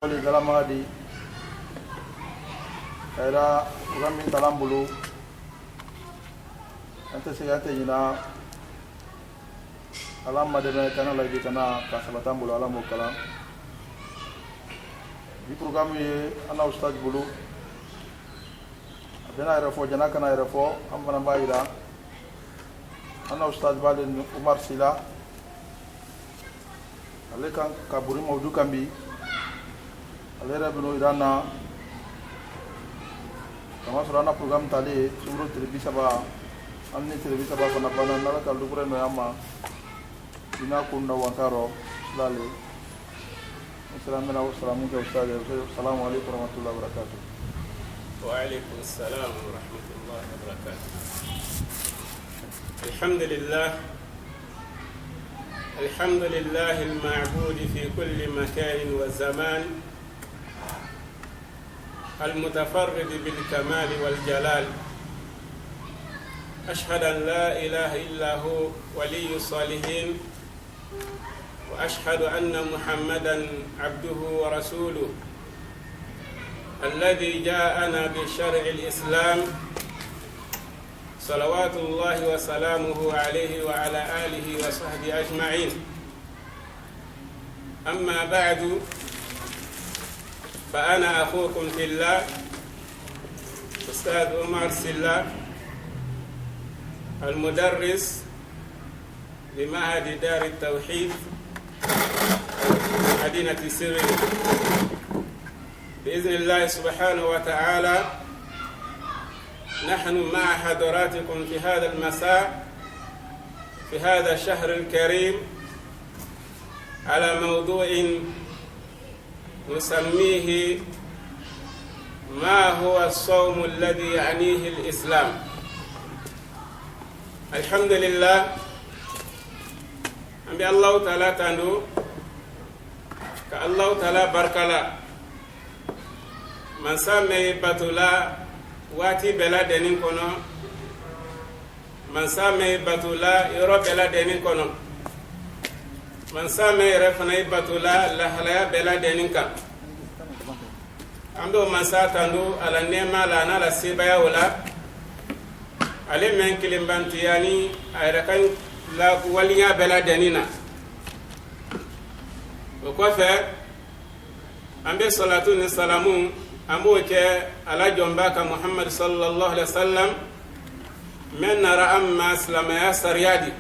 Oli galamadi era programme talambulu ante sigante ina alamma de kana lagi kana kasabatambulu alamu kala di programme ana ustad bulu bena era fo jana kana era fo ambana bayira ana ustad balen Umar Sila alekan kaburi mawdu kambi alera bino irana kama surana program tali suru televisi ba anni televisi ba kana bana nala kaldu kure no yama ina kunda wankaro lale assalamu alaikum ke ustaz assalamu alaikum warahmatullahi wabarakatuh wa alaikum assalam warahmatullahi wabarakatuh alhamdulillah al-ma'bud fi kulli makan wa zaman المتفرد بالكمال والجلال أشهد أن لا إله إلا هو ولي الصالحين وأشهد أن محمدًا عبده ورسوله الذي جاءنا بشرع الإسلام صلوات الله وسلامه عليه وعلى آله وصحبه أجمعين. أما بعد، فأنا أخوكم في الله أستاذ عمر سلا، المدرس لمعهد دار التوحيد مدينة سيرين. بإذن الله سبحانه وتعالى نحن مع حضراتكم في هذا المساء في هذا الشهر الكريم على موضوع نسميه ما هو الصوم الذي يعنيه الإسلام. الحمد لله أن الله تعالى تندو كالله تعالى بركلا من سامي بطلا واتي بلا دنين كنو من سامي بطلا يرو بلا دنين كنو من سامي رفناي بطلا لحلايا بلا دينكا ando mansatando ala nema la na la sebaya wala ale men kilimbantu yani ayra kan la walinya bela denina ko fa ambe salatu ni salamu ambo ke ala jomba ka Muhammad sallallahu alaihi wasallam men nara amma salama ya sariyadi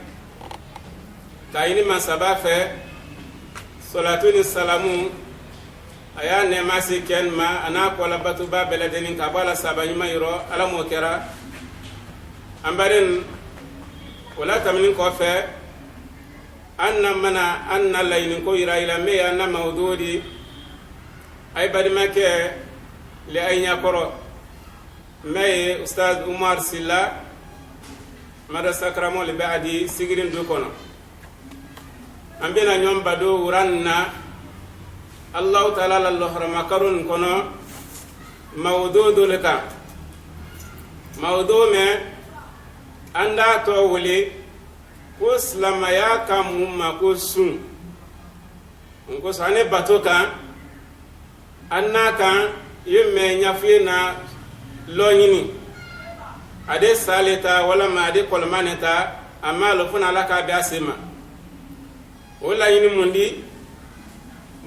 kayini masabafe salatu ni salamu aya ne masi ken ma ana ko la batuba beladenin ka bala sabani mayro ala mo kera ambaren wala tamnin ko fe anna mana anna laynin ko ira ila me anna mawdudi ay bari make li ay nyakoro me ustaz Umar Sila madrasa kramo li baadi sigirin du kono ambena nyom bado uranna Allah ta'ala lallahu makarun kono mawdudu laka mawdu me anda to wuli ko slama ya kam umma ko sun ko sane batoka annaka yimme nyafina lonyini ade saleta wala ma ade kolmaneta amma lo funa laka bi asema wala yini mundi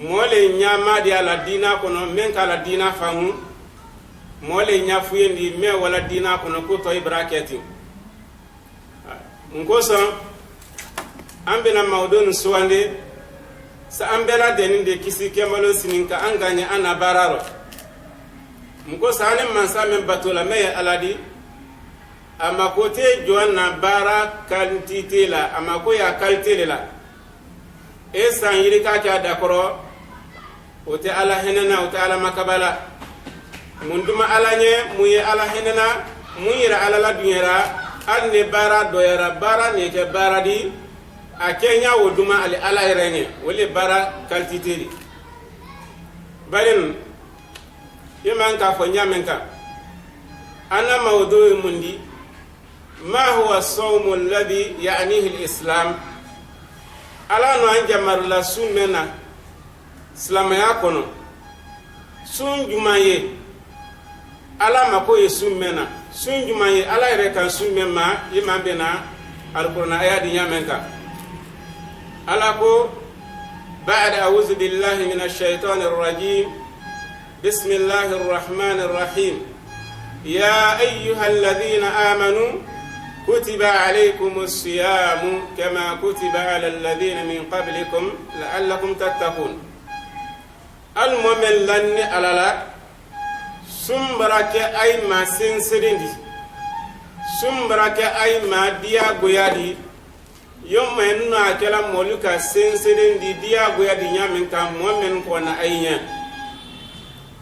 mole nyama di ala dina kono men kala dina famu mole nyafuyendi me wala dina kono ko to ibraketi ngoso ambena mawdun suwande sa ambela deninde kisi kemalo sininka anganya ana bararo ngoso ane mansa men batola me aladi ama kote joanna bara kantite la ama ko ya kaltele la esa yiri ka ka dakoro ote ala henena ote ala makabala munduma alanye muye ala henena muyira ala la dunyera anne bara doyara bara ne ke bara di akenya woduma ali ala irenye wole bara kaltiteri balen yeman ka fo nyamenka ana mawdu mundi ma huwa as-sawm alladhi ya'nihi al-islam ala no anjamar la sumena silamaya kono sun jumaye ala mako ye sun mena sun jumaye ala yɛrɛ kan sun men ma imam bena alqur'an ayati nyamenka ala ko بعد أعوذ بالله من الشيطان الرجيم بسم الله الرحمن الرحيم يا أيها الذين آمنوا كتب عليكم الصيام كما كتب على الذين من قبلكم لعلكم تتقون المؤمن لن على لا سمبرك أي ما سنسرندي سمبرك أي ما ديا غيادي يوم إنه أكلم مولك سنسرندي ديا غيادي نعمن كم مؤمن كنا أينيا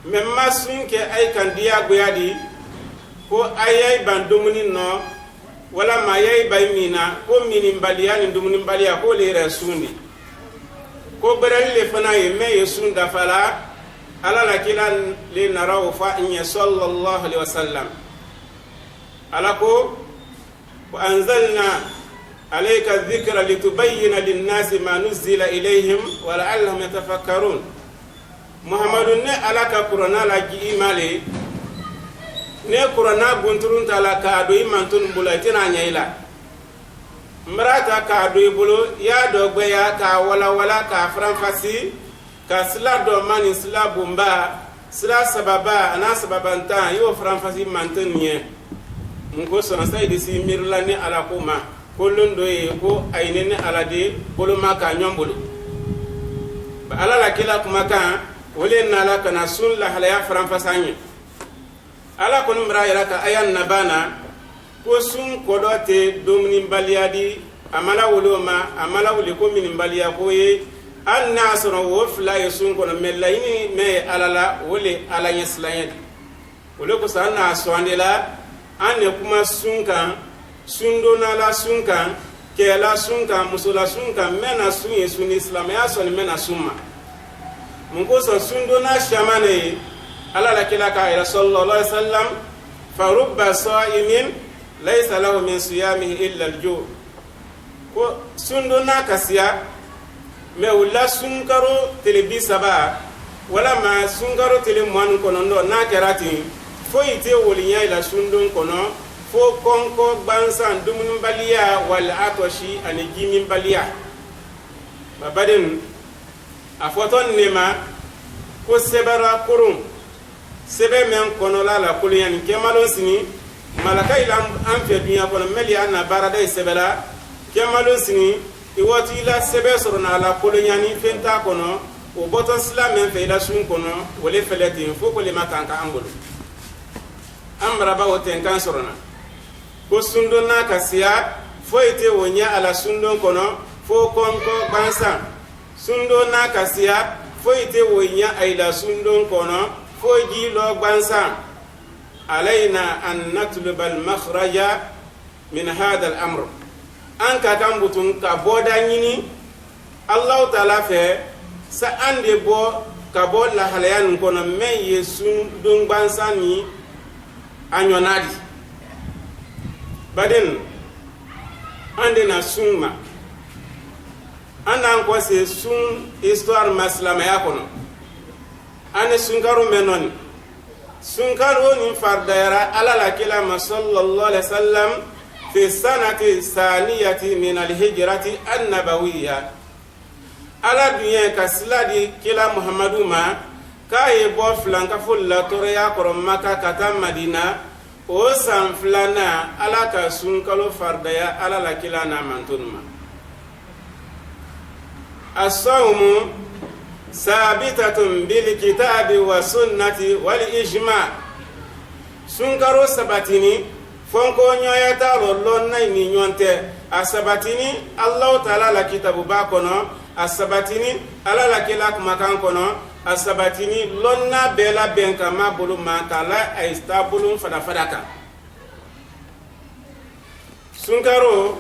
مما سنك أي كان ديا غيادي ko ayay ban dumuni no wala ma yay bay mina ko minin baliya ni dumuni baliya ko le rasuni ko beral le fana ye me yesun da fala ala la kila le naraw fa in sallallahu alaihi wasallam ala ko wa anzalna alayka dhikra litubayyana lin-nasi ma nuzila ilayhim wa la'allahum yatafakkarun muhammadun ne alaka qur'ana la ji imale ne qur'ana gunturun tala ka do imantun bulatina nyaila mrata ka do ibulo ya do gbe ya ka wala ka franfasi ka sila do mani sila bumba sila sababa ana sababanta yo franfasi mantun nye mungo sona sai disi mirla ni ala kuma kullun do e ko ayne ne ala de bolo maka nyombolo ba ala la kila kuma kan wole na la kana sun la hala ya franfasanye ala kono mra yara ka ayan nabana ko sun kodote domni baliadi amala woloma amala wole ko min balia ko ye an nasro wo fla yesun kono melayni me alala wole ala yeslanyadi wole ko sanna swandela an ne kuma sunkan sundona la sunkan kela sunkan musula sunkan mena sun yesun islam ya son mena summa mun ko so sundona shamane ala la kila ka ila sallallahu alaihi wasallam fa rubba sa'imin laysa lahu min siyamihi illa al-ju' ko sundona kasiya me wala sunkaro telebi saba wala ma sunkaro tele mon kono ndo na kerati fo ite wolinya ila sundon kono fo konko bansan dumun baliya wal atoshi ani jimin baliya babaden afoton nema ko sebara kurum sebe men kono la kulyan kemalo sini malaka ila an fe dunya kono meli anna barada sebela kemalo sini iwati ila sebe sorona la kulyani fenta kono o boto islam men fe ila sun kono wole feleti fo ko le matanka angolo amra ba woten kan sorona ko sundona kasiya fo ite wonya ala sundon kono fo konko bansa sundona kasiya fo ite wonya ayla sundon kono فوجي لو بانسان علينا أن نطلب المخرج من هذا الأمر أنك كم بتون كبودا نيني الله تعالى في سأندي بو كبود لحليان كنا من يسون دون بانساني أنيو نادي بعدين عندنا سونما أنا أنكو سي سون histoire مسلمة يكونو ane sunkaro menoni sunkaro ni fardayara ala la kila sallallahu alaihi wasallam fi sanati saniyati min alhijrati annabawiyya ala dunya kasladi kila muhammadu ma kaye bo flanka fulla toreya korom maka kata madina o san flana ala ka sunkalo fardaya ala la kila na mantunma as-sawmu sabitatun bil kitabi wa sunnati wal ijma sunkaro sabatini fonko nyoyata lolon nay ni nyonte asabatini allah taala la kitabu ba kono asabatini ala la kila kumakan kono asabatini lonna bela benka ma bulu makala ay stabulun fadaka sunkaro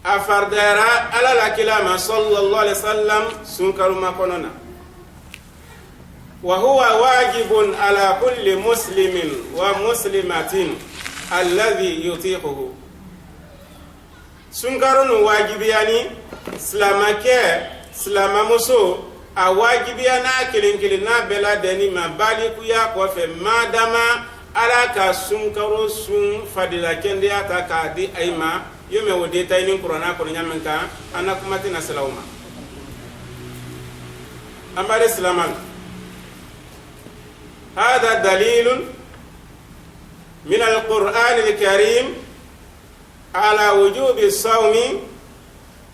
afardara ala la kila ma sallallahu alaihi wasallam sunkaro makonona وهو واجب على كل مسلم ومسلمة الذي يطيقه سنكرون واجب يعني سلامك سلام مسو a wajibiya na kilin na bela deni ma baliku ya ko fe madama ala ka sunkaro sun fadila kende ya ta ka di ayma yome wode taynin qur'ana ko nyamen ka anakumati na salawma ambare salaman hada dalilun min alquran alkarim ala wujubi sawmi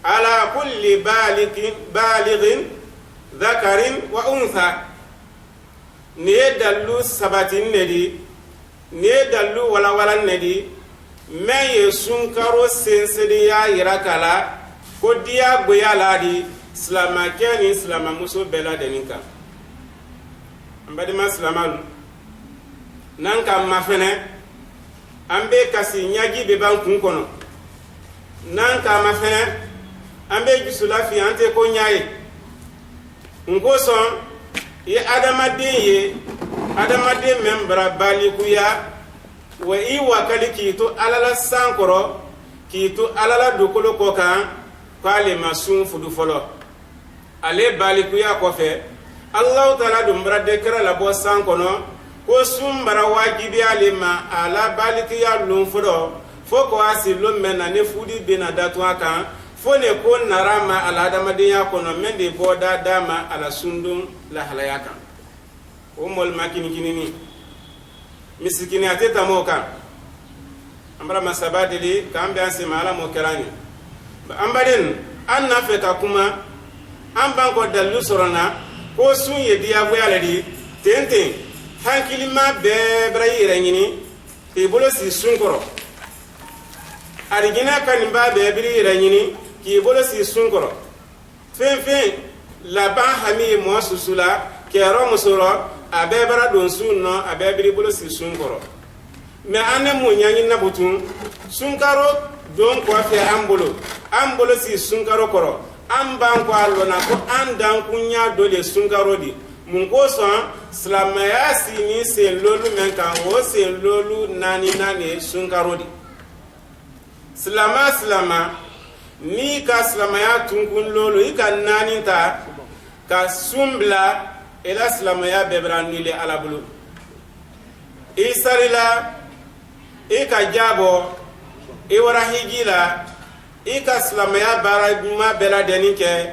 ala kulli balighin dhakarin wa untha ne dallu sabatin nedi ne dallu wala nedi men ye sunkaro sensedi ya yirakala ko diya goyala di islama keni islama muso bela deninka ambadi ma islamalu nan ka mafene ambe kasi nyagi be ban kun kono nan ka mafene ambe jusula fi ante ko nyaye ngo son ye adamade membra balikuya wa i wakali kiito alala sankoro kiito alala dukolo ko kan kale masun fudu folo ale balikuya ko fe allah taala dum brade kara la bo sankono ko sumbara wajibi ale ma ala balikuya lum fudo foko asilo mena ne fudi bina datu kan fone ko narama ala adamadiya kono mende boda dama ala sundum la halayaka o mol makini kinini misikini ateta moka ambara masabadili kambe anse mala mo kerani ambaden anna feta kuma amban ko dalu sorona ko sun yediya goyaladi tenten hankilima be brayi nyini e bolo si sunkoro arigina kanimba be biri nyini ki bolo si sunkoro fen laban hami mo susula kero musoro abebara don sunno abebiri bolo si sunkoro me ane mo nyanyi nabutun sunkaro don ko fe ambolo si sunkaro koro amban ko alona ko andan kunya dole sunkaro di mun ko so slamaya si ni se lolu men kan wo se lolu nani sunkaro di slama ni ka slamaya tunkun lolu ikan nani ta ka sumbla ila silamaya bebranile alabulu isarila ika jabo iwara hijila ika silamaya barajuma bela denike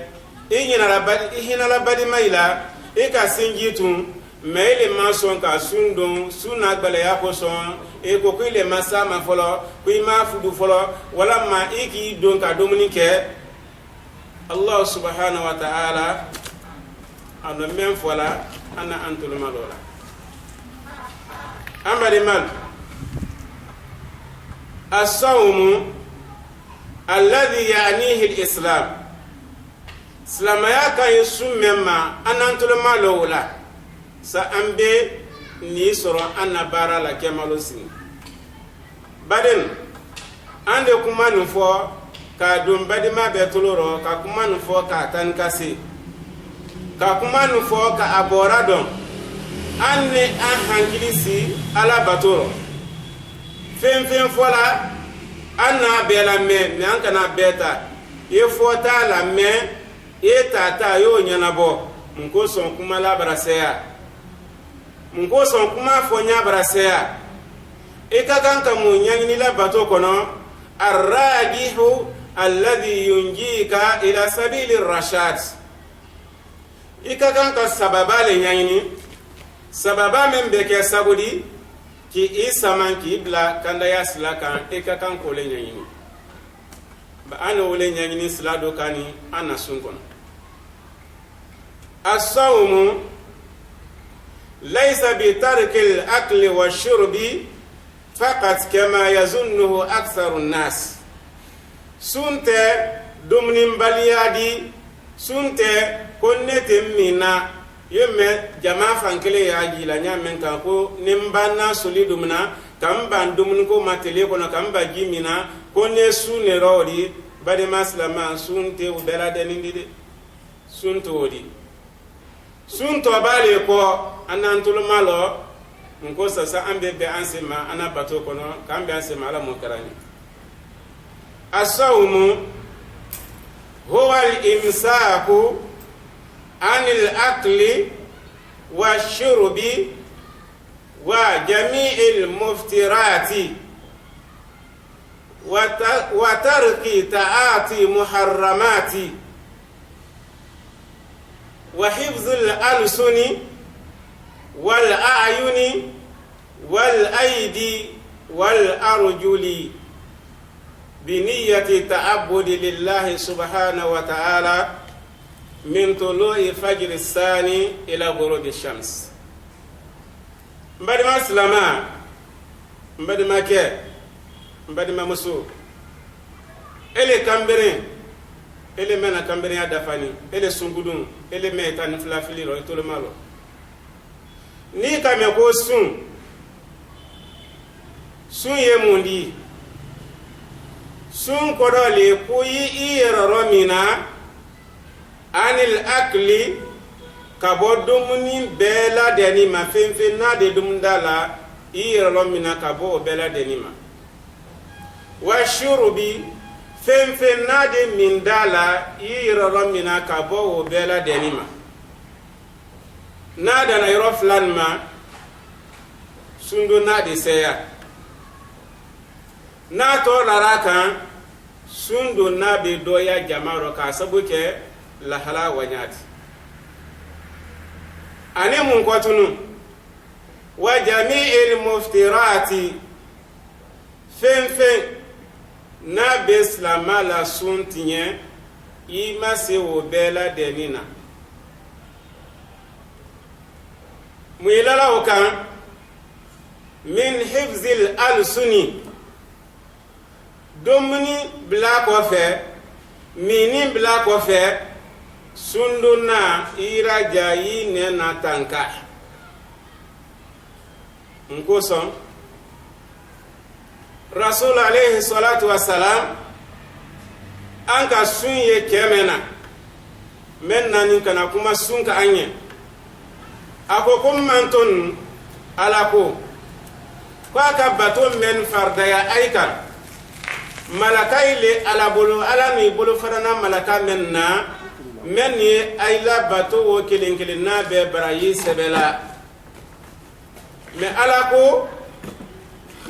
ihinala badi maila ika sinjitun meile mason ka sundon suna gbale ya ko son e ko ile masama folo ko ima fudu folo wala ma iki don ka domunike allah subhanahu wa ta'ala ana men fola ana antul malola amari man as-sawm alladhi ya'nihi al-islam islamaya kan summa ana antul malola sa ambe ni soro ana bara la kemalosi baden ande kuma nufo ka dum badima betuloro ka kuma nufo ka tan kasi ka kuma nufo ka abora don anne an hankilisi ala batoro fen fola anna bela me an kana beta e fota la me e tata yo nyana bo munko son kuma la barasea munko son kuma fo nya barasea e ka kanka mu nyani la bato kono arrajihu alladhi yunjika ila sabili rashad ika kanka sababa le nyani sababa men be ke sabudi ki isa man ki bla kanda ya silaka ika kanko le nyani ba ano le nyani silado kani ana sunkono as-sawmu laysa bi tarki al-akli wash-shurbi faqat kama yazunnuhu aktharu an-nas sunte dumnin baliyadi sunte konnete mina yemme jama fankele ya gila nyamen ka ko nimbanna solidumna kamba dumun ko matele ko na kamba gimina konne sune rodi bade maslama sunte ubela denindide sunto odi sunto bale ko anantul malo nko sasa ambe be ansema ana bato kono kambe ansema ala mokarani asawmu huwa al-imsaku عن الأكل والشرب وجميع المفترات وترك تعاطي محرمات وحفظ الألسن والأعين والأيدي والأرجل بنية تعبد لله سبحانه وتعالى من طلوع فجر الثاني إلى غروب الشمس. mbadima silama mbadima ke mbadima muso ele kambere ele mena kambere ya dafani ele sungudun ele meta ni flafili ro itolo malo ni kame ko sun ye mundi sun kodole ko yi iroro mina anil akli kabo dumuni bela deni ma fenfe na de dumndala iroro mina kabo bela deni ma wa shurubi fenfe na de mindala iroro mina kabo bela deni ma na da na yoro flan ma sundu na de seya na to laraka sundu na be doya jamaro ka sabuke la hala wanyati ani mun kwatunu wa jami'il muftirati fenfen na beslama la suntiye ima se wo bela denina muilala okan min hifzil alsuni domni black ofe mini black ofe sunduna iraja yi ne na tanka nkoson rasul alayhi salatu wassalam anka sunye kemena menna nin kana kuma sunka anye akokum manton alako kwa ka baton men fardaya aika malakaile ala bolo ala ni bolo farana malaka menna menni ayla bato wo kelen na be barayi sebela me alako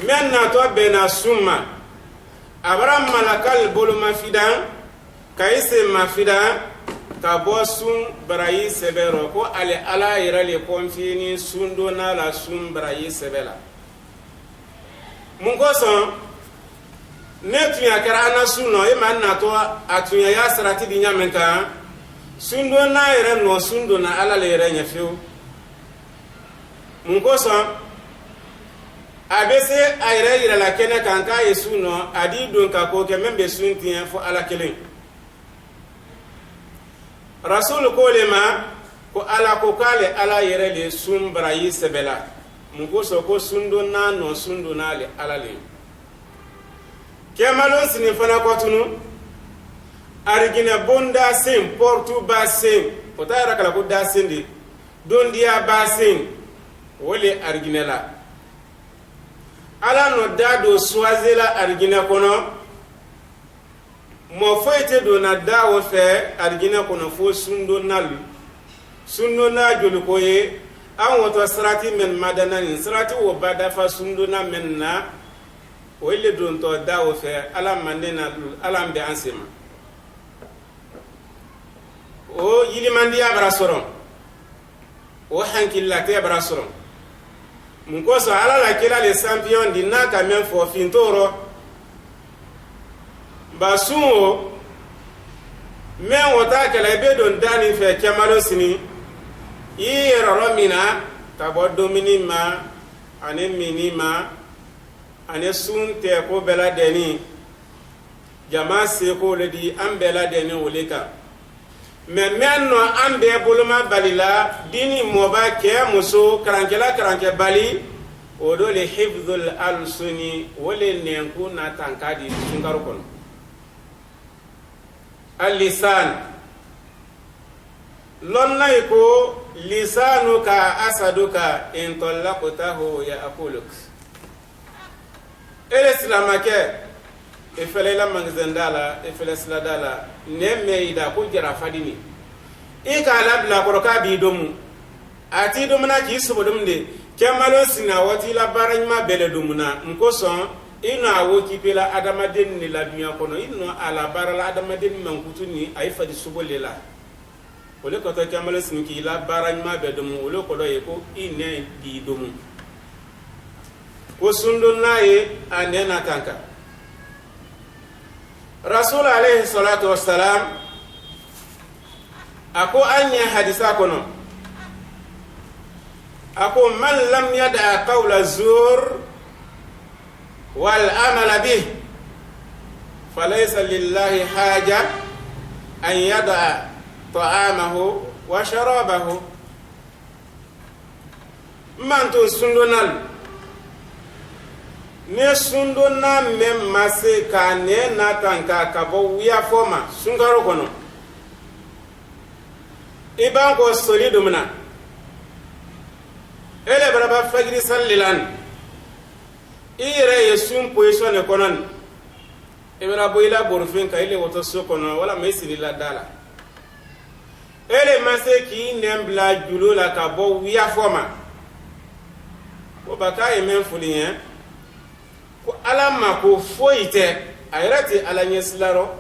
menna to bena summa abram malakal bolo mafidan kaise mafidan ka bosun barayi sebero ko ale ala irale konfini sundo na la sum barayi sebela mun ko son netuya kara ana suno e man na to atuya ya sarati di nyamenka sundo na ire no sundo na ala le ire nyafiu mun ko son abese ayre ire la kene kanka yesu no adi don ka ko ke membe suntiya fo ala kelen rasul ko le ma ko ala ko kale ala ire le sumbra yi sebela mun ko so ko sundo na no sundo na le ala le kemalon sini fana kotunu arigina bonda sem portu basim otara kala ko dasindi dondia basim wole arginela ala no dado swazela argina kono mo foyte do na dawo fe argina kono fo sundo na jolu koye an wato sirati men madana ni sirati wo bada fa sundo na men na o ile don to dawo fe ala mandena ala mbe ansema o yili mandi abra soron o hankilla te abra soron mun ko so ala la kila le champion di naka men fo fintoro basuo men wota kala be don dani fe kemalo sini yi roromina tabodo minima ane minima ane sunte ko bela deni jama se ko le di am bela deni woleka men menno am be buluma balila dini moba ke muso karanke bali odo le hifdhul alsuni wole nenku na tankadi sungaru kono al-lisan lonna ko lisanuka asaduka in talaqtahu ya'kuluk ele islamake efele la mangzendala efele sladala nemme ida ko jara fadini i ka labila kɔrɔ k'a b'i domu a t'i domuna k'i sobodom de kɛmalo sina wati la baara ɲuman bɛɛ le domuna n kosɔn i nɔ a wo kipe la adamaden ni la duɲa kɔnɔ i nɔ a la baara la adamaden mankutu ni a yi fadi sobo le la o le kɔtɔ kɛmalo sini k'i la baara ɲuman bɛɛ domu o le kɔrɔ ye ko i nɛ b'i domu ko sundo n'a ye a nɛ na tan kan rasul alayhi salatu wassalam a ko an ye hadisa kɔnɔ a ko man lam yada qawla zur wal amala bih falaysa lillahi haja an yada ta'amahu wa sharabahu man to sundonal ne sundona me mase ka ne na tanka ka bo wiya foma sungaro kono iban ko solido mna ele baraba fajri sallilan ire yesum position e konon ibara boyla borfin ka ile woto so kono wala mesiri la dala ele mase ki nembla julo la ka bo wiya foma ko baka e men fulien ko ala ma ko foyite ayrati ala nyeslaro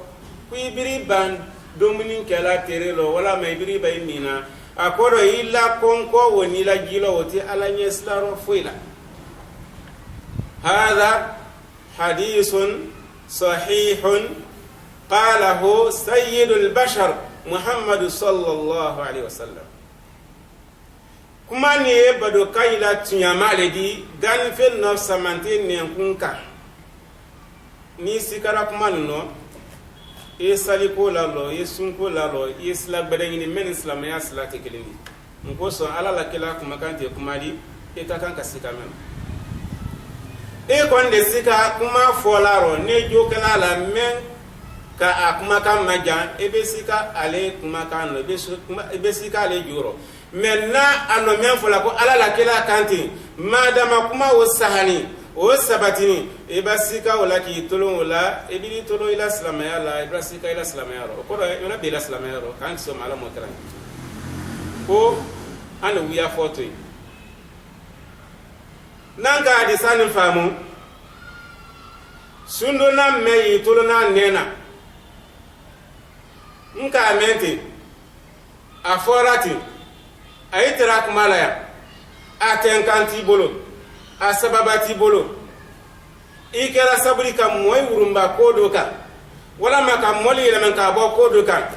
ku ibiri ban dominin kala terelo wala ma ibiri bay nina akoro illa konko woni la gilo woti ala nyeslaro foyla hada hadithun sahihun qalahu sayyidul bashar muhammad sallallahu alaihi wasallam kuma ni e bado kayla tunyamale di gan fen no samante ne kunka ni sikara kuma no e sali ko la lo e sun ko la lo e sla bedani ni men islam ya sla te kelini nko so ala la kila kuma kan te kuma di e ka kan ka sika men e kon de sika kuma folaro ne jo kala la men ka akuma kan majan e be sika ale kuma kan no e be sika ale juro menna ano men fola ko ala la kila kanti madama kuma wo sahani o sabatini e basika wala ki tolon wala e bi tolo ila islamaya la e basika ila islamaya ro ko do na be ila islamaya ro kan so mala mo tran ko anu wiya foto nanga hadisan famu sundo na meyi tolo na nena nka mente aforati ayitira kumala ya atenkanti bolo asababati bolo ikera sabri kam moy urumba kodo ka wala maka moli le man ka bo kodo ka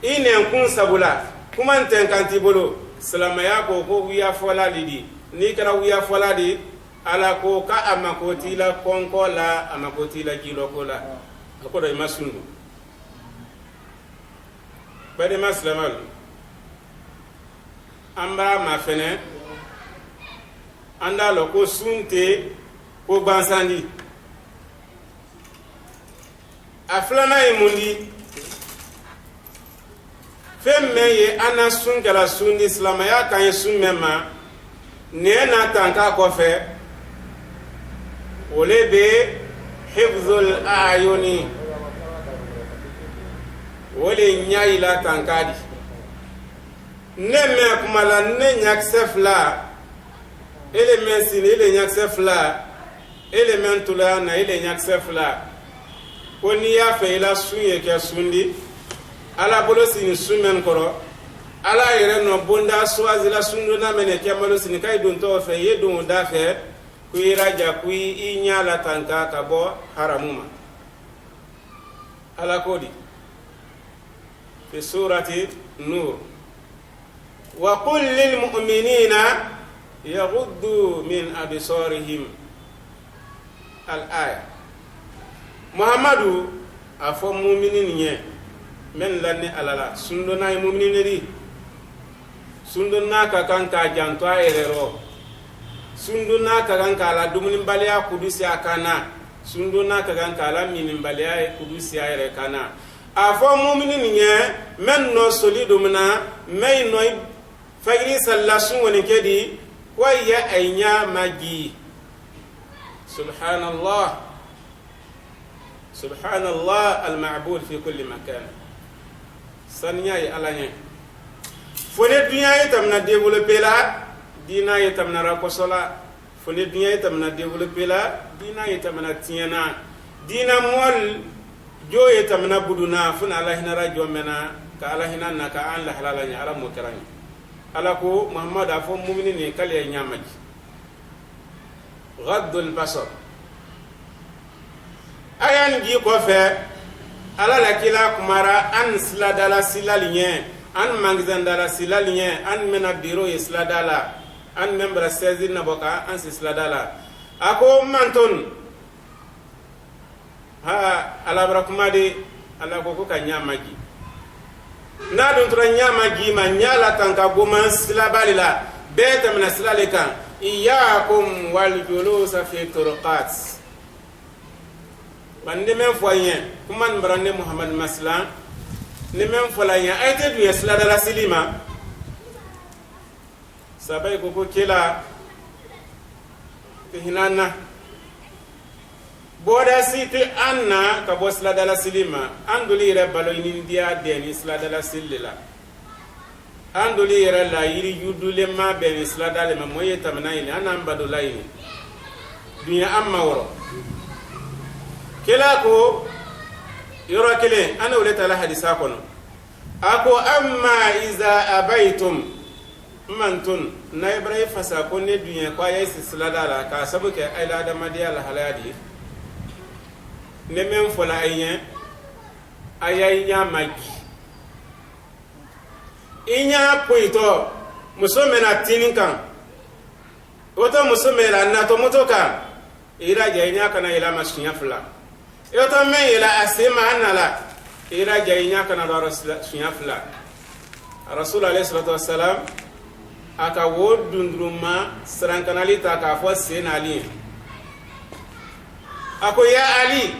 inen kun sabula kuma tenkanti bolo salama ya ko ko wiya fola lidi ni kara wiya fola di ala ko ka amakoti la konko la amakoti la kilo ko la ko do masundu bade maslamal amba ma fene anda lo ko sunte ko bansandi aflana e mundi femme ye ana sun kala sun islam ya kan sun mema ne na tanka ko fe olebe hifzul ayuni wole nyai la tankadi neme kumala ne nyaksefla element sini ele nyaksefla element la na ele nyaksefla oni ya fe ila sunye ke sundi ala bolo sini sumen koro ala yere no bonda swazi la sundu na mene ke malo sini kay don to fe yedon da fe ku iraja ku inya la tanka ka bo haramuma ala kodi في سورة النور وقل للمؤمنين يغضوا من أبصارهم الآية محمد أفو مؤمنين من لن ألالا سندنا مؤمنين دي سندنا كان كجانتوا إيرو سندنا كان كالا دومين باليا كودوسيا كانا سندنا كان كالا مين باليا كودوسيا إيركانا afo mu'minin nye men no solido mna may no fagri sallasun woni kedi waya aynya magi subhanallah subhanallah al-ma'bud fi kulli makan sanya alanya fone dunya itamna développer la dina itamna rakosola fone dunya itamna développer la dina itamna tiena dina mol jo itamna buduna funa Allah hina rajo mena ka Allah hina naka an la halalanya ala mukarani ala ko muhammad afo mu'minin kal ya nyamaji ghaddul basar ayan gi ko fe ala la kila kumara an sladala silalien an magazin dala silalien an mena biro isladala an membra sezin na boka an sisladala ako manton ha ala barakumadi ala ko ka nyamaji na don tura nyamaji ma nyala tanka goma silabalila beta mena silalika iyakum wal julusa fi turqat bande men foyen kuman brande muhammad maslan ne men folanya ayte du yesla dala silima sabay ko kila hinana boda siti anna ka bosla dala silima anduli re balo ni dia den isla dala silila anduli re la yiri yudule ma ben isla dala ma moye tamna ini anam badulaini dunya amma woro kila ko yoro kile ana uleta la hadisa kono ako amma iza abaitum mantun na ibrahim fasa ko ne dunya kwa ya silala ka sabuke ayla da madiya la haladi ne men fola ayen ayaya magi inya poito musomena tininkan oto musomela na to motoka ira jainya kana ila mashinya fula yoto men ila asema anala ira jainya kana rashinya fula rasul alayhi salatu wassalam aka wodundruma srankanalita ka fo senali ako ya ali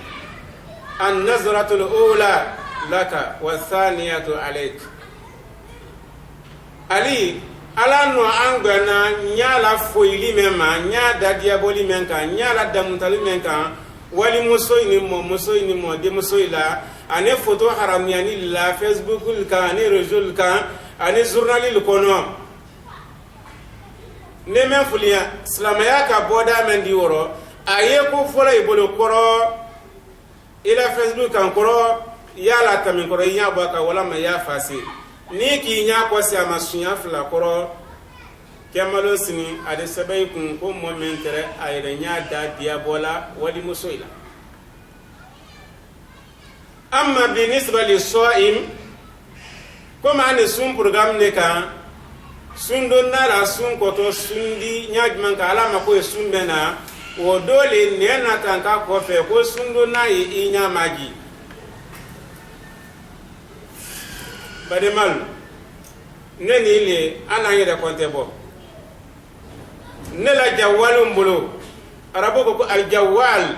an-nazratu al-ula laka wa thaniyatu alayk ali alano angana nyala foili mema nya dadia boli menka nyala damutali menka wali musoyni mo de musoyla ane photo haramyani la facebook ka ane réseau ka ane journal kono ne men fulia islamaya ka boda men di woro aye ko fola ibolo koro ila facebook kan koro yala tamin koro nya baka wala ma ya fasi ni ki nya ko sia masunya fla koro kemalo sini ade sabay kun ko momentere ayre nya da diabola wali musoila amma binisba li soim koma ane sun program ne kan sun don nara sun koto sundi nya man ka alama ko sun bena o dole ne na kan ka ko fe ko sun don na yi nya magi bademal neni le ana yeda konte bo nela jawalum bulu arabo ko al jawal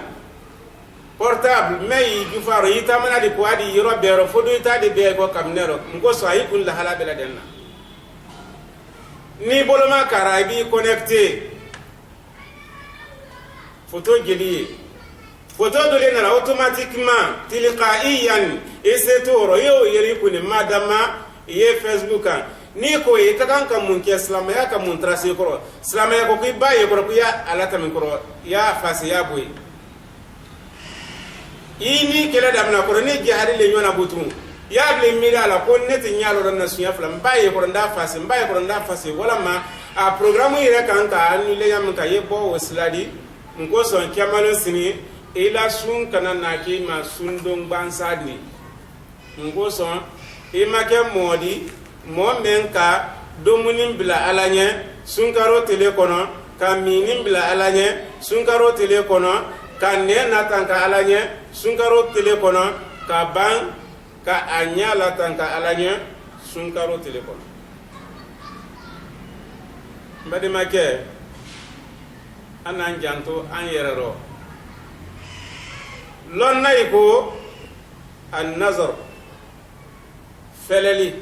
portable may ju faro yita mana di ko adi yoro bero fodo yita de be ko kamnero ngo so ay kun la hala bela denna ni boloma karabi connecté photo jeli photo dole na automatiquement tilqaiyan et c'est tout yo yeri kun madama ye facebook ni ko e kakan kam mun ke islam ya kam mun tracé ko islam ya ko ki baye ko ya alata min ko ya fasi ya boy ini kala damna ko ni jihadi le nyona butu ya ble mi ala ko neti nyalo ron na sunya flam baye ko nda fasi baye ko nda fasi wala ma a programme ire kan ta anu le yam ka yebo wasladi ngo son kemalo sini ila sun kana na ki ma sundong bansadi ngo son e make modi mo men ka domunin bila alanye sunkaro tele kono ka minin bila alanye sunkaro tele kono ka ne natanka alanye sunkaro tele kono ka ban ka anyala tanka alanye sunkaro tele kono mbade make anan janto an yerero lon nay ko an nazar feleli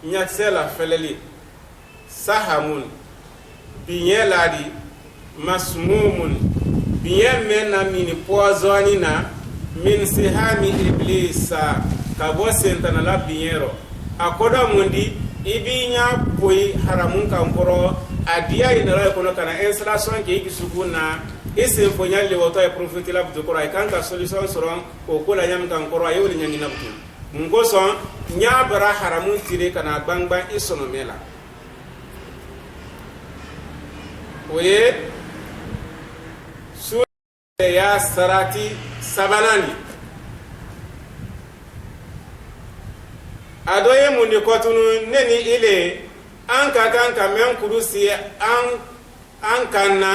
nyaksela feleli sahamun biye ladi masmumun biye mena mini poisonina min sihami iblisa ka bo sentana la biyero akoda mundi ibinya poi haramun kan koro adia inara kono kana installation ke ki sukuna ese fonya le woto e profiter la buto koro ay kan ka solution soron o ko la nyam kan koro ay woli nyangi na buto ngoso nya bara haramun tire kana bangban isono mela oye su ya sarati sabanani adoye mundi kotunu neni ile an ka kan ka men kurusi an kanna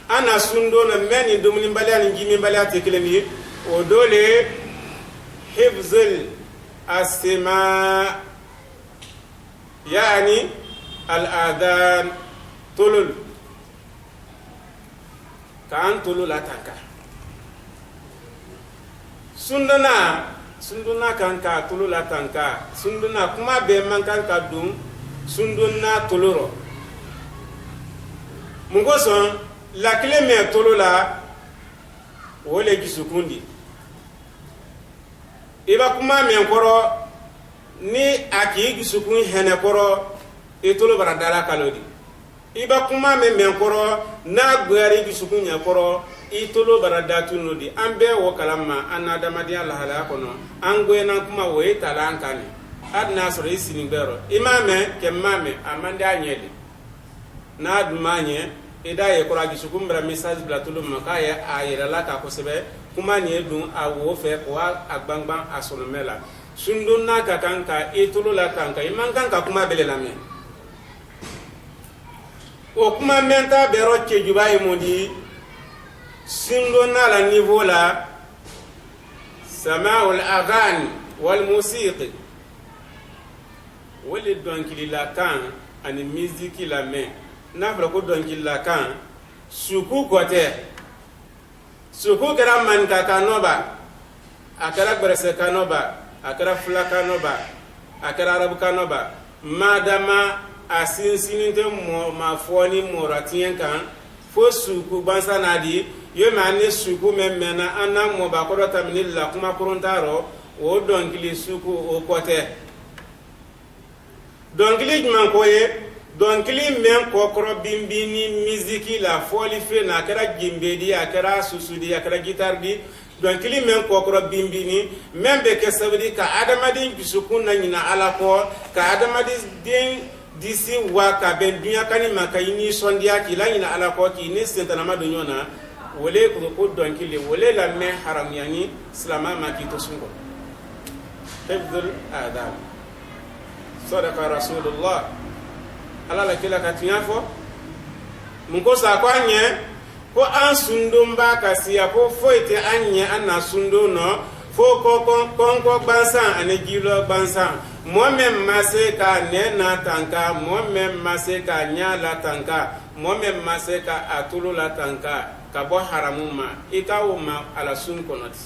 ana sundo na meni dumni mbaliani gimi mbaliati kilemi o dole hifzul asma yani al adan tulul kan tulul ataka sunduna kan ka tulula tanka sunduna kuma be man kan ka dum sunduna tuluro mungo son la clé me tulula wole gisukundi iba kuma me koro ni aki gisukun hene koro itulu baradala kalodi iba kuma me koro na gwari gisukun ya koro itolo baradatu nodi ambe wo kalama anada madia la hala kono angwe na kuma wo itala ankani adna soro isini bero imame kemame amande anyeli na admanye idaye kora gisukumbra message blatulu makaya ayira la ka kosebe kuma ni edun awo fe ko agbangban asonomela sunduna ka kanka itolo la kanka imankanka kuma belela me o kuma menta bero chejubai modi sindona la niveau la sama'ul aghani wal musiqi wali donkili la kan ani musique la main na fala ko donkili la kan suku kote suku kara man ka kanoba akara berese kanoba akara fula kanoba akara arabu kanoba madama asinsininte mo mafoni moratien kan fo suku bansa nadi yo mane suku memena anam mo ba ko tamni la kuma kuruntaro o donkili suku o kote donkili man koye donkili men ko kro bimbini miziki la foli fe na kara gimbedi akara susudi akara gitar di donkili men ko kro bimbini membe ke sabidi ka adamadi suku na nyina ala ko ka adamadi den disi wa ka ben dunya kani makayini sondia ki la nyina ala ko ki ne sentana madonyona wole ko donkili wole la me haram yani islama makito sungo hifdhul adab sadaqa rasulullah ala la kila katinyafo mungo sa kwanye ko an sundumba kasiya ko foite anye anna sundono fo ko bansan ane gilo bansan moi-même masse ka nena tanka moi-même masse ka nyala tanka moi-même masse ka atulu la tanka ka bo haramuma ikawuma ala sun konoti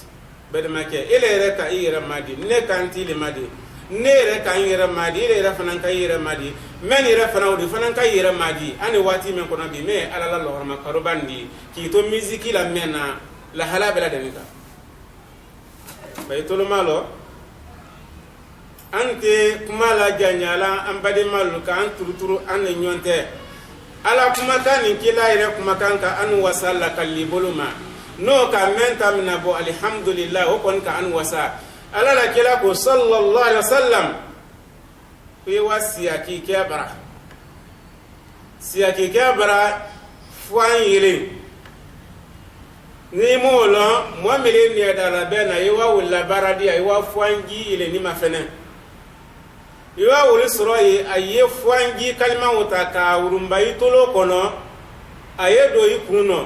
bedemake ile reka ira madi ne kanti le madi ne reka ira madi ile ra fanan ka ira madi men ira fanan odi fanan ka ira madi ani wati men kono bi me ala la lohorma karobandi ki to miziki la mena la hala bela denika baytolo malo ante kuma la janyala ambade malu ka an turuturu an nyonte ala kuma tani kila ire kuma kanka an wasalla kalliboluma no ka menta minabo alhamdulillah o kon ka an wasa ala la kila ko sallallahu alaihi wasallam fi wasiyaki kebara siyaki kebara fuan yire ni molo mo mele ni dala bena yiwa wala baradi yiwa fuangi ile ni mafene yiwa wuli soroyi aye fuangi kalima wuta ka urumba itolo kono aye do ikuno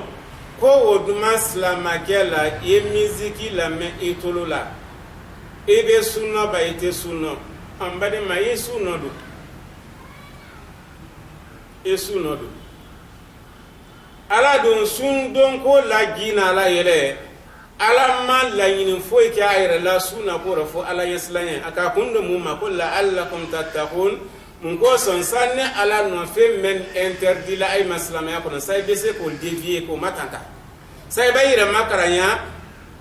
ko woduma slama kela ye miziki la me itolo la ebe sunno ba ite sunno ambade ma yesu nodu yesu nodu ala don sun don ko la gina la yele ala ma la yin fo ke ayre la suna ko rafo ala yaslanye aka kundo mu ma kullu allakum tattaqun mun ko son sanne ala no fe men interdit la ay maslama ya ko sai bese ko dévier ko matanta sai bayira makaranya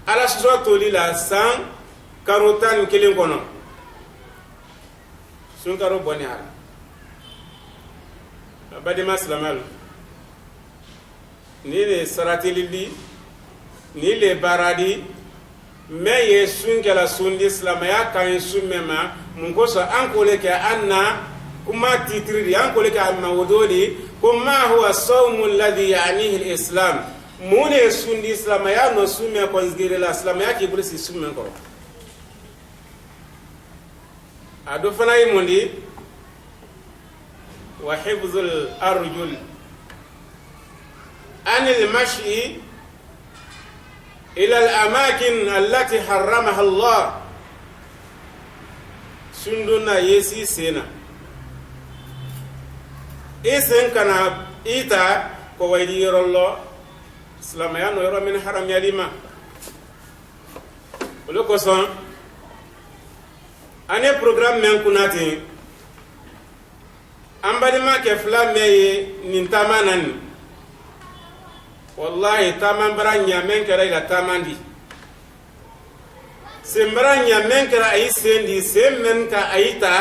ala so to lila san karotan kilin kono sun karo boni ala badima silamal ni le saratilili ni le baradi me ye sunkela sundi silamaya kan summema mun ko so an ko le ke anna kuma titridi an ko le ke mawdudi kuma huwa sawmu alladhi ya'nihi al-islam mune sundi islamaya no summe ko zgire la islamaya ki bursi summe ko ado fana yimundi wa hifzul arjul an al-mashi ila al-amakin allati harramaha Allah sunduna yesi sena isen kana ita ko waydi yorollo islamaya no yoro min haram yalima wala ko son ane programme men kunati ambadima ke fla meye nin tamanan wallahi taman baranya men kera ila tamandi sembranya men kera ay sendi semmen ka ayita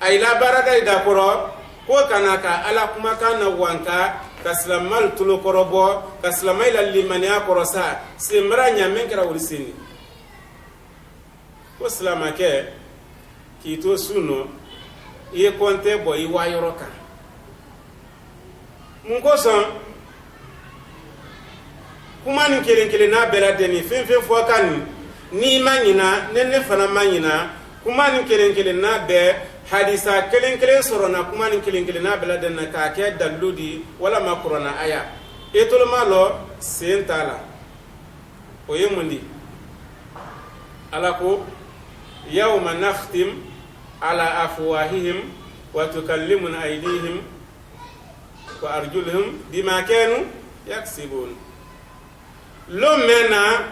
ay la barada ida koro ko kanaka ala kuma kana wanka kaslamal tulo korobo kaslamay la limania korosa sembranya men kera ulisini ko slama ke kito suno iye konte bo iwa yoroka munko son kuma ni kelen na bela deni fen fo kan ni manyina nenne fana manyina kuma ni kelen na be hadisa kelen soro na kuma ni kelen na bela den na ka ke daludi wala makrona aya etolo malo sentala o yemundi alako yawma nakhtim ala afwahihim wa tukallimuna aydihim wa arjuluhum bima kanu yaksibun lo mena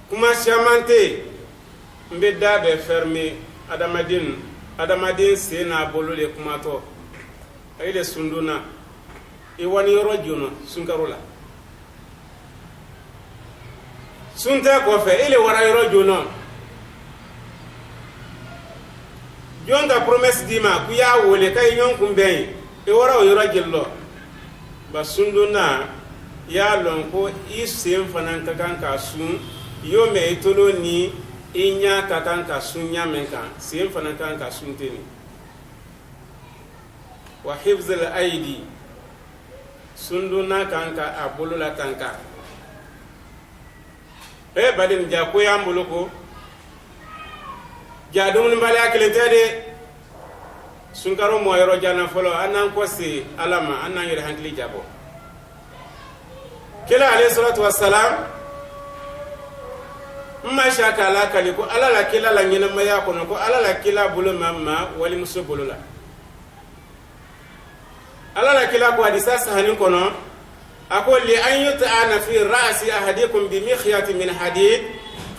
kuma chamante mbeda be fermé adamadin sena bolole kuma to ayde sunduna e wani rojono sunkarola sunta ko fe ile wara rojono jonga promesse dima ku ya wole kay nyon kumben e wara o yoro jello ba sunduna ya lon ko isem fanan kakan ka sun yo me itolo ni inya kakan ka sun nya menka sem fanan kan ka sun teni wa hifzul aidi sunduna kan ka abulula tanka e badin ja ko ya mbuluko ja dum mbale akilente de sunkaro mo yoro jana folo anan ko si alama anan yere hankli jabo kila alayhi salatu wassalam ma shaka la kali ko alala kila la nyina maya ko ko alala kila bulu mamma wali muso bulula alala kila ko hadisa sahanin kono akol li an yut'ana fi ra'si ahadikum bi mikhyati min hadid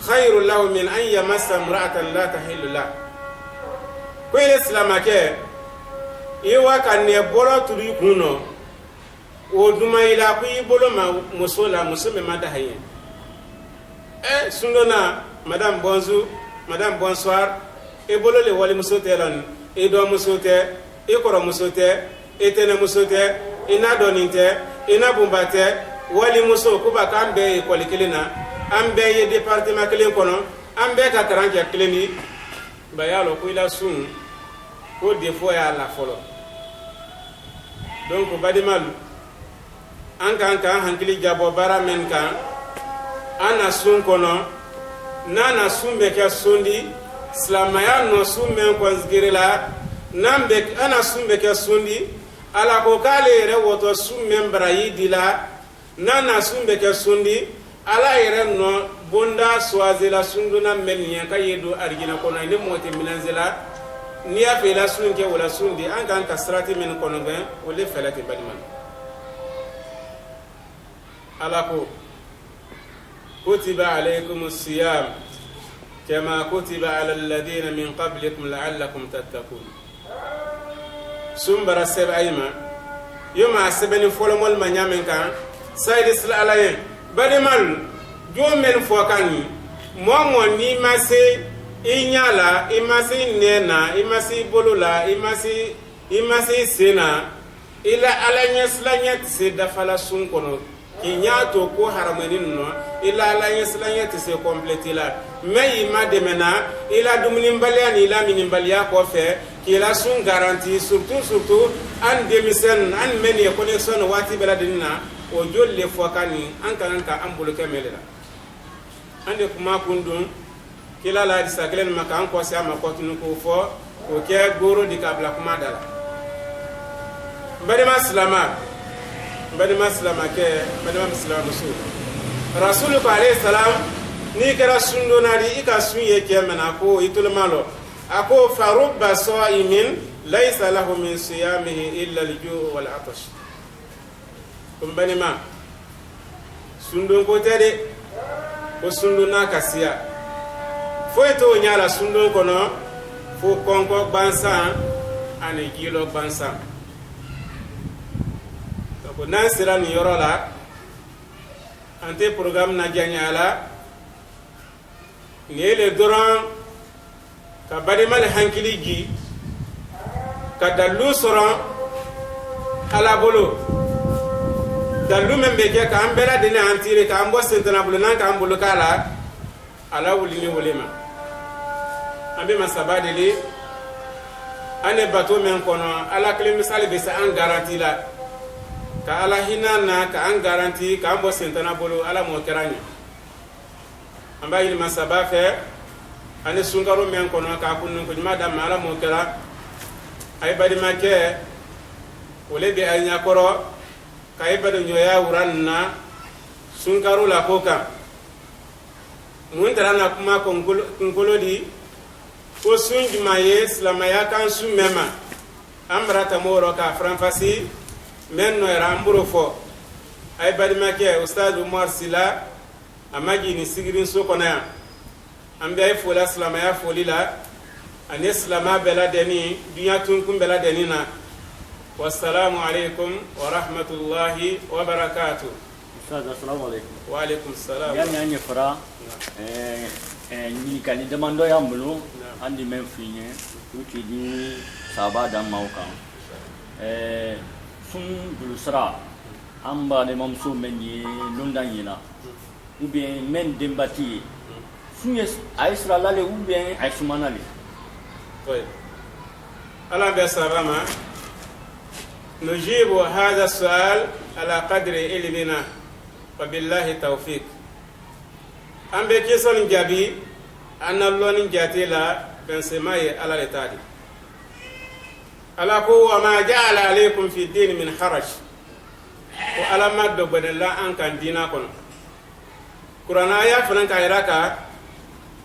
khairul lahu min an yamassa imra'atan la tahillu la ko islamake iwa kan ne bolo turi kuno o duma ila ku ibolo ma musola musome madahaye sundona madame bonjour madame bonsoir e bolo le wali musote lan e do musote e koro musote e tene musote ina doninte ina bumbate wali muso kuba kambe e kolikilina ambe ye département kelen kono ambe ka karanke kleni bayalo ku ila sun ko defo ya la folo donc badimalu an kan hankili jabo bara men kan ana sun kono nana sun be ka sundi islamaya no sun men ko zgirila nambe ana sun be ka sundi ala ko kale re woto sun men brayi dila nana sun be ka sundi ala ire no bonda swazila sunduna men nya kayedo argina kono ne moti minanzila niya fe la sun ke wala sundi an kan kasrati men kono ben wala felati badman alako kutiba alaykumus siyam kama kutiba ala alladhina min qablikum la'allakum tattaqun sumbara sebayma yoma sebeni folomol manyamen kan saydis alayen badimal jomen fokani momo ni mase inyala imasi nena imasi bolula imasi sena ila alanya slanya tse dafala sun kono ki nyato ko haramanin no ila alanya slanya tse complete la mai ma de mena ila dumnin baliani ila minin balia ko fe ki la sun garantie surtout an demisen an meni connexion wati beladina o jolle fokani an kanka an buluke melela ande kuma kundun kila la disaklen maka an ko sa ma ko tunu ko fo ko ke goro di kabla kuma dala bari maslama ke bari maslama rasul ko alayhi salam ni kara sundo nari ika sunye ke mena ko itul malo ako farubba sa'imin laysa lahu min siyamihi illa al-ju' wal 'atash kumbani ma sundo ko tede ko sundo na kasiya foi to nyala sundo kono fo konko bansa ane gilo bansa ko nan sira ni yoro la ante programme na janyala ngele doran ka bari mal hankili gi ka dalu soron ala bolo dalu membe ke ka ambela dene antire ka ambo sentana bolo nan ka ambolo kala ala wulini wulema ambe masabadeli ane bato men kono ala kle misali be sa an garanti la ka ala hinana ka an garanti ka ambo sentana bolo ala mo keranya amba il masaba fe ane sungaro men kono ka kunun ko juma da mala mo kera ay badi make wole be ay nyakoro kay badi nyoya wuranna sungaro la koka mun tarana kuma kongolo di ko sunji maye islamaya kan su mema amrata moro ka franfasi men no ramburo fo ay badi make ustad Umar Sila amaji ni sigirin so kona ambe ay fola islamaya folila an islama beladeni dunya tunkum beladeni wassalamu alaikum wa rahmatullahi wa barakatuh. Ustaz, assalamu alaikum. Wa alaikum salam. Ya nyanye fara ni kali demando ya mulu andi men finye uti di saba da mauka sun bulusra amba de mamsu menyi lundan yina ou bien men dembati sunye aisra lale ou bien aisumanale. Oui. Allah بسرما نجيب هذا السؤال على قدر علمنا وبالله التوفيق. أم بكيسون جابي أن الله نجاتي لا بنسماي على التادي. على قوة ما جعل عليكم في الدين من حرج. وعلى ما دبنا الله أن كان دينكم. قرآن آية فلان كايراكا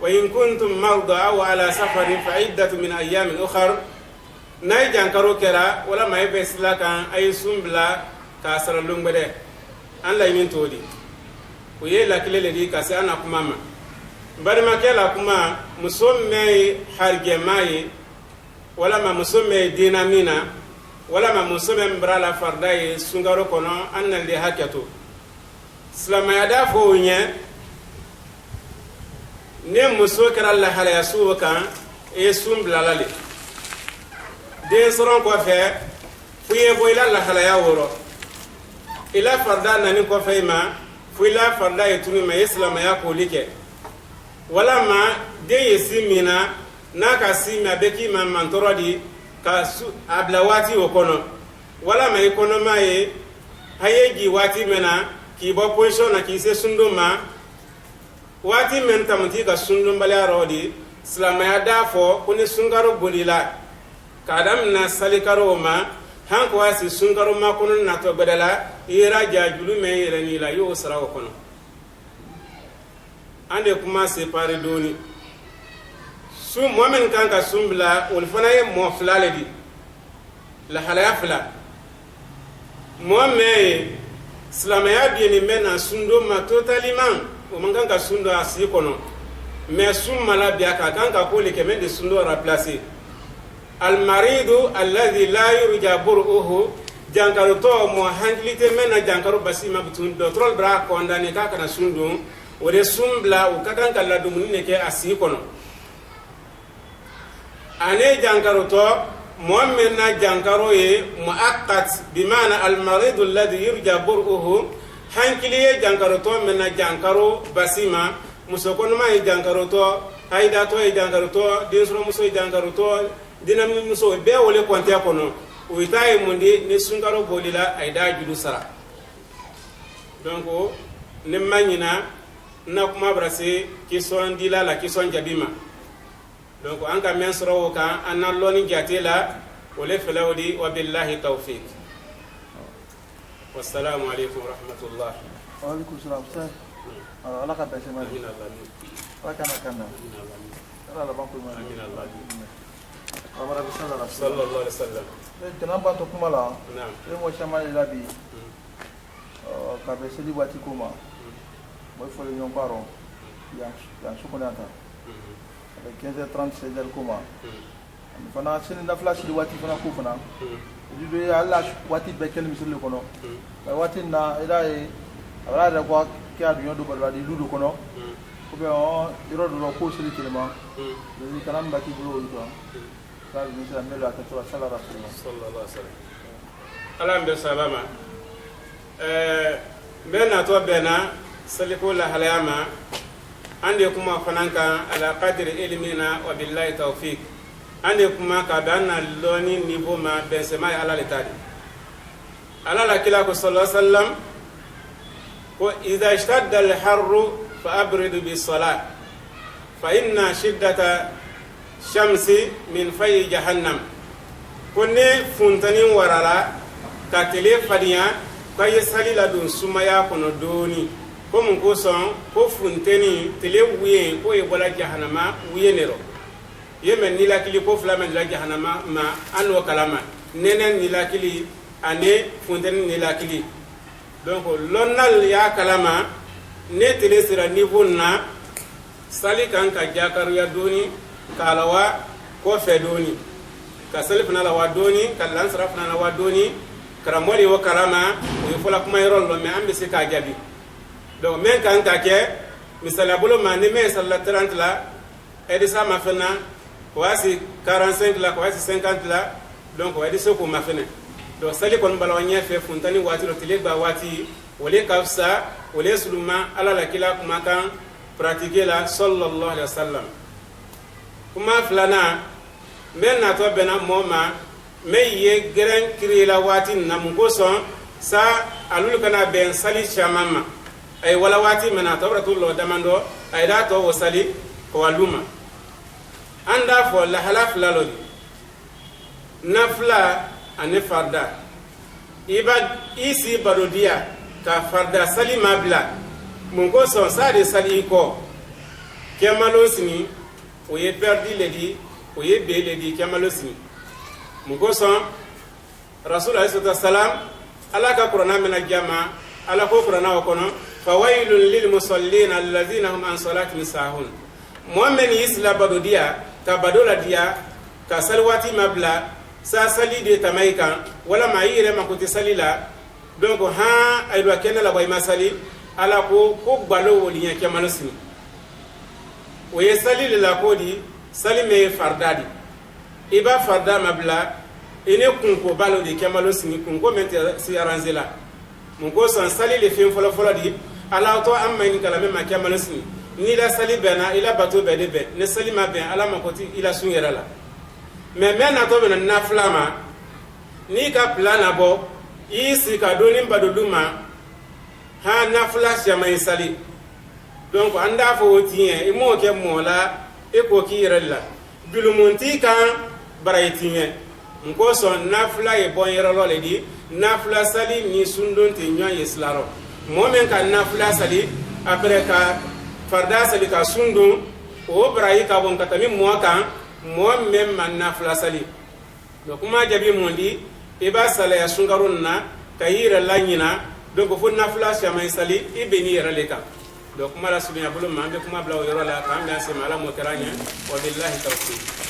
وإن كنتم مرضى أو على سفر فعدة من أيام أخر ناي جانكارو كرا ولا ما يبسلا كان أي سنبلا كاسر اللونغبدة أن لا يمين تودي ويه لكلي لدي كاسي أنا كماما بعد ما كلا كما مسمى حرجماي ولا ما مسمى دينامينا ولا ما مسمى مبرالا فرداي سنغارو كنا أن اللي هكتو سلام يدا فوينه ne muso kɛra lahalaya suwo kan e sun bilalale den sɔrɔn kɔfɛ fo ye bɔ ila lahalaya wɔrɔ ila farda nani kɔfɛ ma fo ila farda ye tunu ma ye silamaya koli kɛ walama den ye si min na n'a ka si min a bɛ k'i ma mantɔrɔ di ka a bila waati o kɔnɔ walama i kɔnɔma ye a ye ji waati min na k'i bɔ position na k'i se sundo ma wati men tamuti ka sundum baliaro di islamaya da fo kuni sungaro bolila kadam na salikaro ma hanko wasi sungaro ma kunu na to bedala ira jajulu me ira ni la yo sara kono ande kuma se pare doni su momen kan ka sumbla ul fana ye mo flale di la halaya fla mo me islamaya di ni men na sundum ma totalement o man kan ka sundo asi kono mais summa la biya ka kan ka ko le keme de sundo remplacer al maridu alladhi la yurja buruhu jankaru to mo handlite mena jankaru basima butun do trol bra condamné ka kana sundo o de sumbla o ka kan ka la dumuni ne ke asi kono ane jankaru to mu'minna jankaro ye muaqqat bimana al-marid alladhi yurja bur'uhu hankiliye jankaro to menna jankaro basima musokonoma ye jankaro to haida to ye jankaro to dinsro muso ye jankaro to dinam muso be wole konte kono o itaye mundi ni sunkaro bolila aida judu sara donc ne manyina na kuma brase ki son dilala ki son jabima donc an ka men soro ka an loni jatela wala falawdi wa billahi tawfiq wassalamu alaykum wa rahmatullah wa alaykum salam sa ala ka bese ma amin allah wa kana ala la banko ma amin allah amara sallallahu alaihi wasallam tena ba to kuma la naam e mo chama la bi ka bese di wati kuma boy fole nyon baro ya sukunata avec 15h30 16h kuma fana sini na flash di wati fana ku fana di do Allah wati be ken misul kono ba wati na ida e ala da kwa kya du yodo balwa di ludu kono ko be o iro do ko sili tilma di kanam ba ki bulo ito sa ni sa melo ka to sala rasulullah sallallahu alaihi wasallam alam be salama bena to bena saliko la halayama ande kuma fananka ala qadri ilmina wa billahi tawfiq ande kuma ka danna loni niveau ma bensema ala letadi ala la kila ko sallallahu alaihi wasallam ko idha ishtadda al-harru fa abridu bis salat fa inna shiddata shamsi min fay jahannam konne funtani warala ka tele fadiya kay salila dun sumaya kono doni ko mun ko son ko funteni tele wiye ko e bola jahannama wiye nero yemen ni lakili ko flamen la jahannama ma anwa kalama nenen ni lakili ane funteni ni lakili donc lonnal ya kalama ne tele sira niveau na sali kan ka jakaru ya doni kalawa ko fe doni ka salifna la wa doni ka lansra fna la wa doni karamoli wa kalama o fola kuma yoro lo me ambe se ka jabi donc men kan ka ke misala bolo ma ne me sala 30 la e de sa ma fena ko asi 45 la ko asi 50 la donc o de so ko ma fena donc sali kon balaw nya fe funtani wati ro tele ba wati wole kafsa wole suluma ala la kila kuma kan pratiquer la sallallahu alaihi wasallam kuma flana men na to bena moma me ye gren kri la wati na mu ko son sa alul kana ben sali chamama ay wala wati mena tawratullah damando ay da to wasali ko waluma anda fo la halaf la lo nafla ane farda iba isi barodia ka farda sali mabla mun ko son sa de sali ko kemalosini o ye perdi ledi o ye be ledi kemalosini mun ko son rasul alayhi salam ala ka qur'ana mena jama ala ko qur'ana ko no fawailul lil musallin alladhina hum an salatihim sahun mu'min isla barodia ka badola dia ka salwati mabla sa sali de tamaika wala mayire makuti salila donc ha ay do kenna la boy masali ala ko gbalo woli nya kemanosini o ye sali la kodi sali me fardadi iba farda mabla ene kunko balo de kemalosini kunko mente si aranzela mun ko san sali le fin fola fola di ala to amma ni kala me ma kemalosini ni la sali bena ila bato be de be ne sali ma ben ala makoti ila sunyera la mais na to be na flama ni ka plana bo isi ka doni baduluma ha na flash ya mai sali donc anda fo tien e mo ke mola e ko ki rella bilumunti kan baraytien nko son na fla e bon yero lo le di na fla sali ni sundon te nyon yeslaro mo men kan na fla sali après ka farda sali ka sundon o barayi ka bon katami mo kan mo men man na fla sali donc ma jabi mondi e ba sala ya sungarun na kayira lanyina donc fo na fla shamay sali e beni yera leka donc mala subinya bulu mambe kuma blaw yoro la kam dan se mala mo karanya wa billahi tawfiq